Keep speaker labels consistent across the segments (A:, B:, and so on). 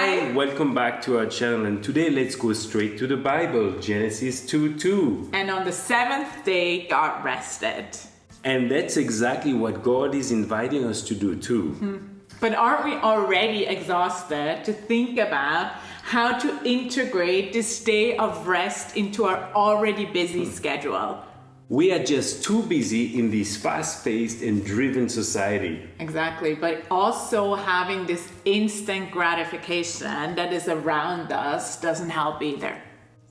A: Hi, welcome back to our channel, and today let's go straight to the Bible, Genesis 2:2.
B: And on the seventh day, God rested.
A: And that's exactly what God is inviting us to do too.
B: But aren't we already exhausted to think about how to integrate this day of rest into our already busy schedule?
A: We are just too busy in this fast-paced and driven society.
B: Exactly, but also having this instant gratification that is around us doesn't help either.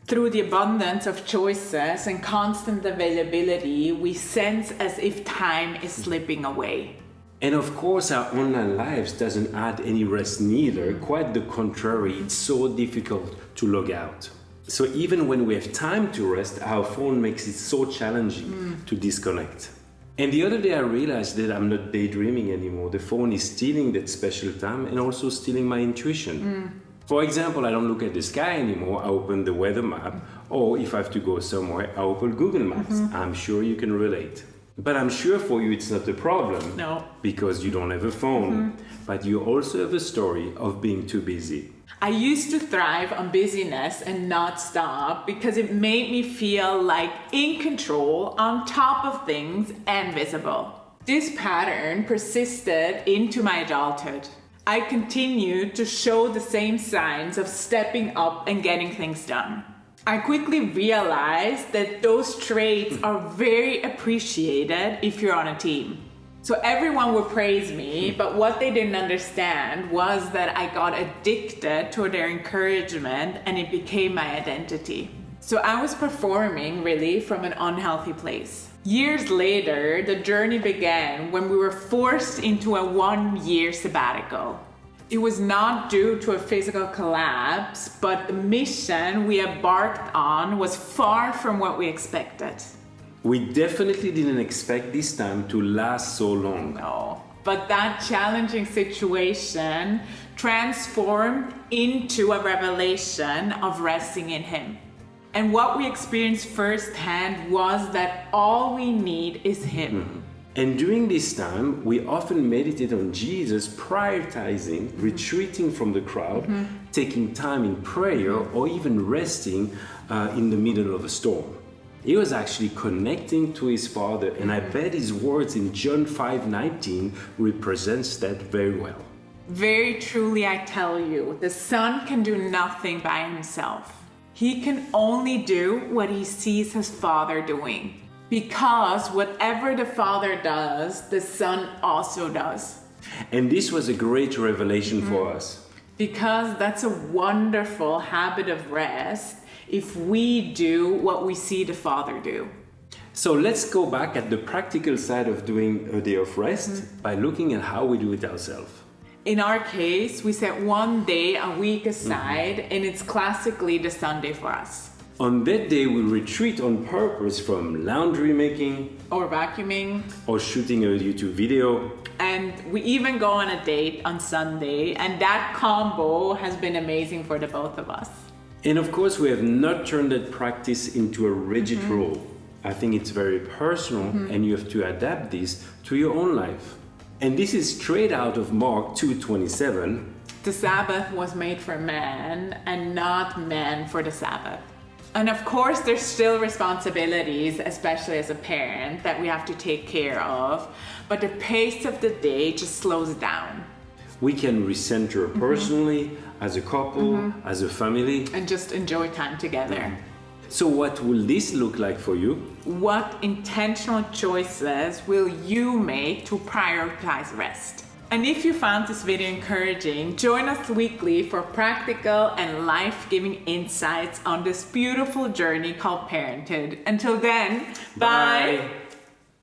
B: Through the abundance of choices and constant availability, we sense as if time is slipping away.
A: And of course, our online lives doesn't add any rest neither. Quite the contrary, it's so difficult to log out. So even when we have time to rest, our phone makes it so challenging to disconnect. And the other day I realized that I'm not daydreaming anymore. The phone is stealing that special time and also stealing my intuition. For example, I don't look at the sky anymore. I open the weather map, or if I have to go somewhere, I open Google Maps. I'm sure you can relate. But I'm sure for you it's not a problem.
B: No.
A: Because you don't have a phone. But you also have a story of being too busy.
B: I used to thrive on busyness and not stop because it made me feel like in control, on top of things, and visible. This pattern persisted into my adulthood. I continued to show the same signs of stepping up and getting things done. I quickly realized that those traits are very appreciated if you're on a team. So everyone would praise me, but what they didn't understand was that I got addicted to their encouragement and it became my identity. So I was performing really from an unhealthy place. Years later, the journey began when we were forced into a 1-year sabbatical. It was not due to a physical collapse, but the mission we embarked on was far from what we expected.
A: We definitely didn't expect this time to last so long.
B: No, but that challenging situation transformed into a revelation of resting in Him. And what we experienced firsthand was that all we need is Him.
A: And during this time, we often meditate on Jesus, prioritizing, retreating from the crowd, taking time in prayer, or even resting in the middle of a storm. He was actually connecting to his Father, and I bet his words in John 5:19 represents that very well.
B: Very truly I tell you, the Son can do nothing by himself. He can only do what he sees his Father doing. Because whatever the Father does, the Son also does.
A: And this was a great revelation for us.
B: Because that's a wonderful habit of rest if we do what we see the Father do.
A: So let's go back at the practical side of doing a day of rest by looking at how we do it ourselves.
B: In our case, we set one day a week aside, and it's classically the Sunday for us.
A: On that day, we retreat on purpose from laundry making,
B: Or vacuuming.
A: or shooting a YouTube video.
B: And we even go on a date on Sunday, and that combo has been amazing for the both of us.
A: And of course, we have not turned that practice into a rigid rule. I think it's very personal, and you have to adapt this to your own life. And this is straight out of Mark 2:27.
B: The Sabbath was made for man, and not man for the Sabbath. And of course, there's still responsibilities, especially as a parent, that we have to take care of, but the pace of the day just slows down.
A: We can recenter personally, as a couple, as a family.
B: And just enjoy time together.
A: So what will this look like for you?
B: What intentional choices will you make to prioritize rest? And if you found this video encouraging, join us weekly for practical and life-giving insights on this beautiful journey called parenthood. Until then, bye.